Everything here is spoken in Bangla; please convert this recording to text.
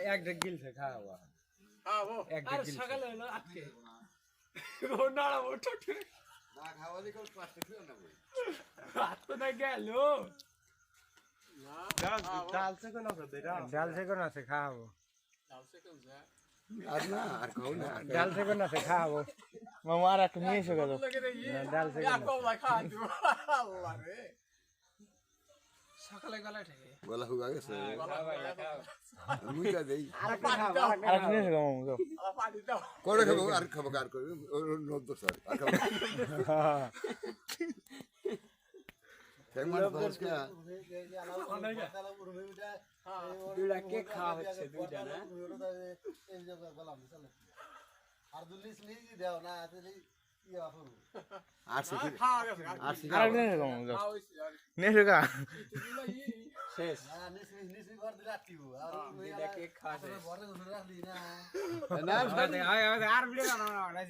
এক ডেক গিলছে খাওয়া এক ডেক গিলছে সকালে হলো আজকে রোনাড়া ওঠো না খাওয়ালি কোন প্লাস্টিক দিও না বই হাত তো না গেল ডাল সে কোন আছে খাওয়াবো আর না আর খাও না ডাল সে কোন আছে খাওয়াবো মামা আর একটু নিয়ে এসো গেল ডাল সে সকালে গলা ঠেকে গলা হুগা গেছে মুইটা দেই আর একটু নিয়ে এসো গো মামা করে খাবো আর খাবো কার করে নদ্দ স্যার আর খাবো ফেমান বসকা দুইটা কেক খাওয়া হচ্ছে দুইটা না আর দুলিস নি দাও না আসলে ইয়া করব আর সিকি আর সিকি আর একটু নিয়ে এসো গো মামা নিয়ে এসো গা শেষ না নিস ঘর দিলা আটিব আর দুইটা কেক খাওয়া শেষ বড় ঘরে রাখলি না আর ভিডিও বানানো না না